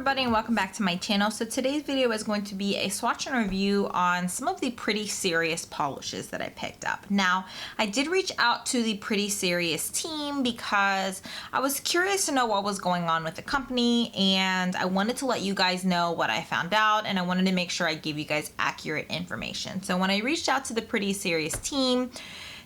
everybody and welcome back to my channel. So today's video is going to be a swatch and review on some of the Pretty Serious polishes that I picked up. Now, I did reach out to the Pretty Serious team because I was curious to know what was going on with the company, and I wanted to let you guys know what I found out, and I wanted to make sure I gave you guys accurate information. So when I reached out to the Pretty Serious team,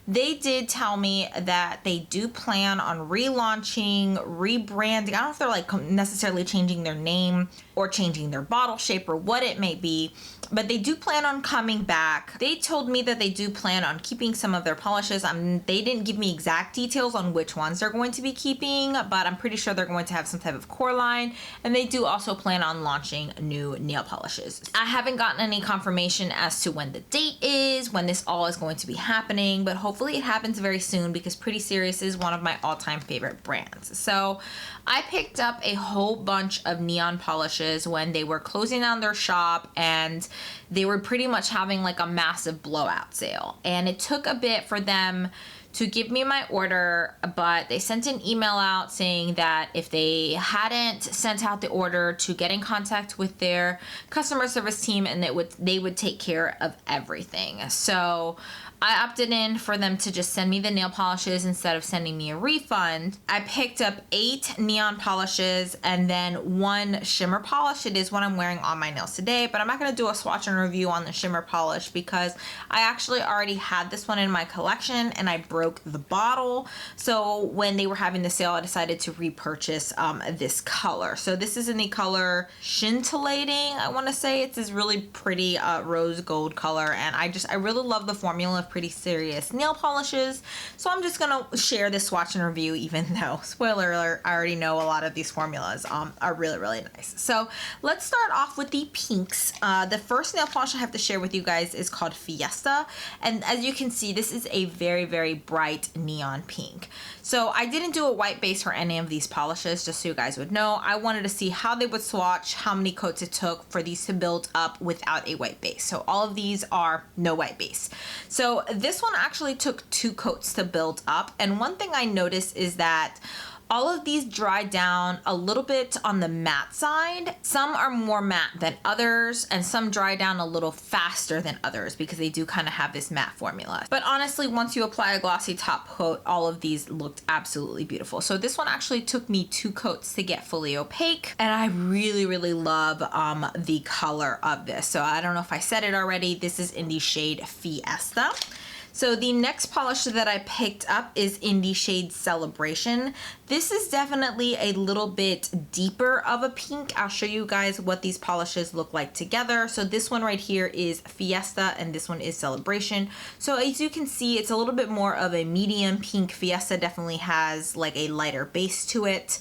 they did tell me that they do plan on relaunching, rebranding. I don't know if they're like necessarily changing their name or changing their bottle shape or what it may be, but they do plan on coming back. They told me that they do plan on keeping some of their polishes. They didn't give me exact details on which ones they're going to be keeping, but I'm pretty sure they're going to have some type of core line, and they do also plan on launching new nail polishes. I haven't gotten any confirmation as to when the date is, when this all is going to be happening, but hopefully it happens very soon because Pretty Serious is one of my all-time favorite brands. So I picked up a whole bunch of neon polishes when they were closing down their shop, and they were pretty much having like a massive blowout sale, and it took a bit for them to give me my order, but they sent an email out saying that if they hadn't sent out the order, to get in contact with their customer service team and they would take care of everything. So I opted in for them to just send me the nail polishes instead of sending me a refund. I picked up 8 neon polishes and then 1 shimmer polish. It is what I'm wearing on my nails today, but I'm not going to do a swatch and review on the shimmer polish because I actually already had this one in my collection and I broke the bottle. So when they were having the sale, I decided to repurchase this color. So this is in the color Scintillating. I want to say it's this really pretty rose gold color, and I really love the formula of Pretty Serious nail polishes. So I'm just gonna share this swatch and review, even though, spoiler alert, I already know a lot of these formulas are really nice. So let's start off with the pinks. The first nail polish I have to share with you guys is called Fiesta, and as you can see, this is a very bright neon pink. So I didn't do a white base for any of these polishes, just so you guys would know. I wanted to see how they would swatch, how many coats it took for these to build up without a white base. So all of these are no white base. So this one actually took 2 coats to build up, and one thing I noticed is that all of these dry down a little bit on the matte side. Some are more matte than others, and some dry down a little faster than others because they do kind of have this matte formula. But honestly, once you apply a glossy top coat, all of these looked absolutely beautiful. So this one actually took me 2 coats to get fully opaque, and I really love the color of this. So I don't know if I said it already, this is in the shade Fiesta. So the next polish that I picked up is in the shade Celebration. This is definitely a little bit deeper of a pink. I'll show you guys what these polishes look like together. So this one right here is Fiesta and this one is Celebration. So as you can see, it's a little bit more of a medium pink. Fiesta definitely has like a lighter base to it.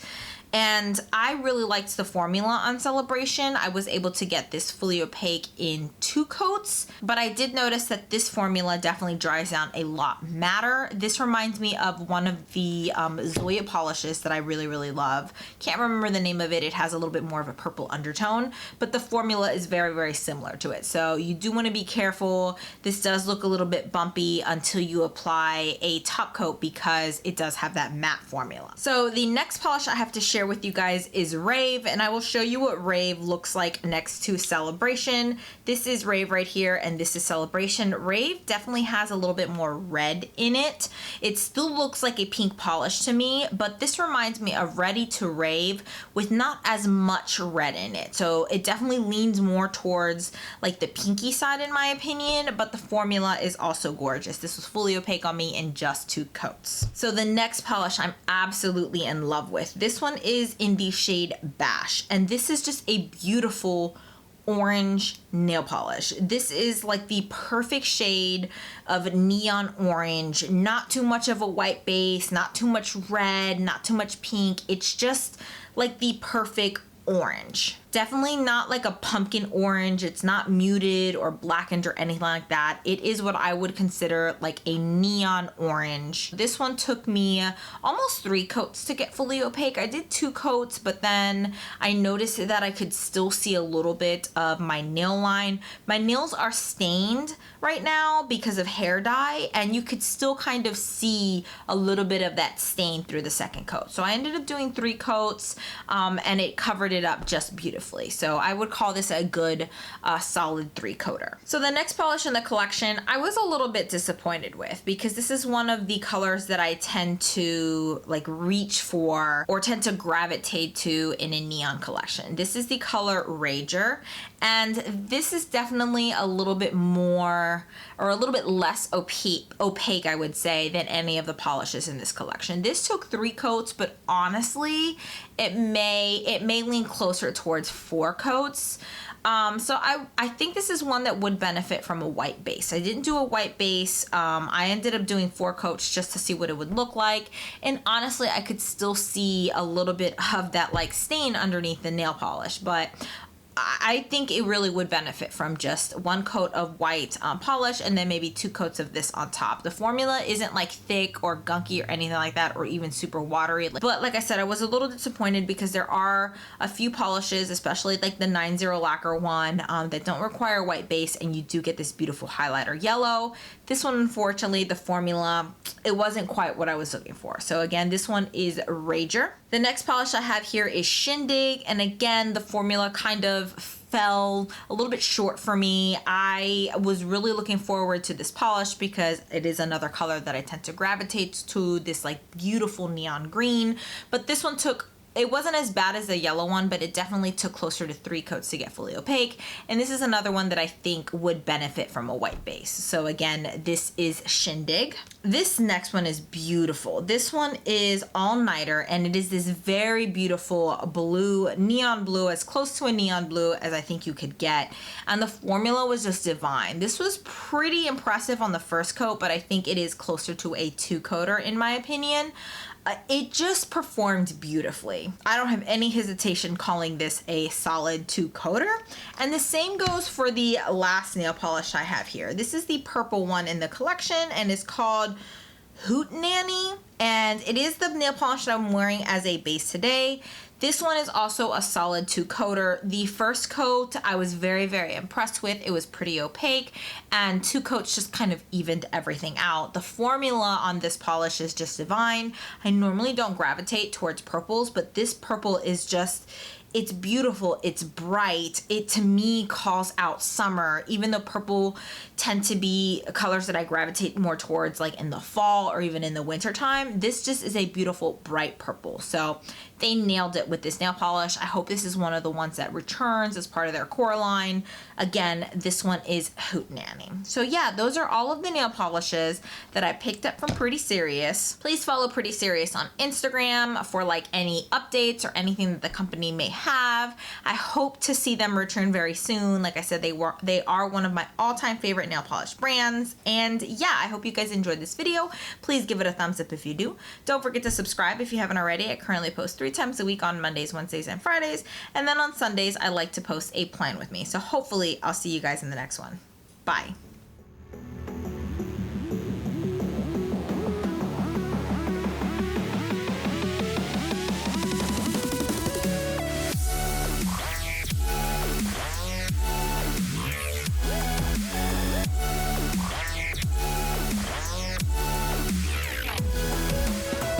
And I really liked the formula on Celebration. I was able to get this fully opaque in 2 coats, but I did notice that this formula definitely dries down a lot matter. This reminds me of one of the Zoya polishes that I really love. Can't remember the name of it. It has a little bit more of a purple undertone, but the formula is very similar to it. So you do want to be careful. This does look a little bit bumpy until you apply a top coat because it does have that matte formula. So the next polish I have to share with you guys is Rave, and I will show you what Rave looks like next to Celebration. This is Rave right here and this is Celebration. Rave definitely has a little bit more red in it. It still looks like a pink polish to me, but this reminds me of Ready to Rave with not as much red in it. So it definitely leans more towards like the pinky side in my opinion, but the formula is also gorgeous. This was fully opaque on me in just 2 coats. So the next polish I'm absolutely in love with. This one is in the shade Bash, and this is just a beautiful orange nail polish. This is like the perfect shade of neon orange, not too much of a white base, not too much red, not too much pink. It's just like the perfect orange. Definitely not like a pumpkin orange. It's not muted or blackened or anything like that. It is what I would consider like a neon orange. This one took me almost 3 coats to get fully opaque. I did 2 coats, but then I noticed that I could still see a little bit of my nail line. My nails are stained right now because of hair dye, and you could still kind of see a little bit of that stain through the second coat. So I ended up doing 3 coats and it covered it up just beautifully. beautifully. So I would call this a good solid 3-coater. So the next polish in the collection, I was a little bit disappointed with, because this is one of the colors that I tend to like reach for or tend to gravitate to in a neon collection. This is the color Rager, and this is definitely a little bit more or a little bit less opaque, I would say, than any of the polishes in this collection. This took 3 coats, but honestly, it may lean closer towards 4 coats. So I think this is one that would benefit from a white base. I didn't do a white base. I ended up doing 4 coats just to see what it would look like. And honestly, I could still see a little bit of that like stain underneath the nail polish, but I think it really would benefit from just 1 coat of white polish and then maybe 2 coats of this on top. The formula isn't like thick or gunky or anything like that, or even super watery. But like I said, I was a little disappointed because there are a few polishes, especially like the 90 lacquer one, that don't require white base, and you do get this beautiful highlighter yellow. This one, unfortunately, the formula, it wasn't quite what I was looking for. So again, this one is Rager. The next polish I have here is Shindig, and again, the formula kind of fell a little bit short for me. I was really looking forward to this polish because it is another color that I tend to gravitate to, this like beautiful neon green, but this one it wasn't as bad as the yellow one, but it definitely took closer to 3 coats to get fully opaque. And this is another one that I think would benefit from a white base. So again, this is Shindig. This next one is beautiful. This one is All Nighter, and it is this very beautiful blue, neon blue, as close to a neon blue as I think you could get. And the formula was just divine. This was pretty impressive on the first coat, but I think it is closer to a 2-coater in my opinion. It just performed beautifully. I don't have any hesitation calling this a solid 2-coater. And the same goes for the last nail polish I have here. This is the purple one in the collection, and it's called Hootenanny, and it is the nail polish that I'm wearing as a base today. This one is also a solid 2-coater. The first coat I was very, very impressed with. It was pretty opaque, and 2 coats just kind of evened everything out. The formula on this polish is just divine. I normally don't gravitate towards purples, but this purple is just, it's beautiful, it's bright. It to me calls out summer, even though purple tend to be colors that I gravitate more towards like in the fall or even in the winter time. This just is a beautiful bright purple. So they nailed it with this nail polish. I hope this is one of the ones that returns as part of their core line. Again, this one is Hootenanny. So yeah, those are all of the nail polishes that I picked up from Pretty Serious. Please follow Pretty Serious on Instagram for like any updates or anything that the company may have. I hope to see them return very soon. Like I said, they are one of my all-time favorite nail polish brands. And yeah, I hope you guys enjoyed this video. Please give it a thumbs up if you do. Don't forget to subscribe if you haven't already. I currently post 3 times a week on Mondays, Wednesdays, and Fridays. And then on Sundays, I like to post a plan with me. So hopefully I'll see you guys in the next one. Bye.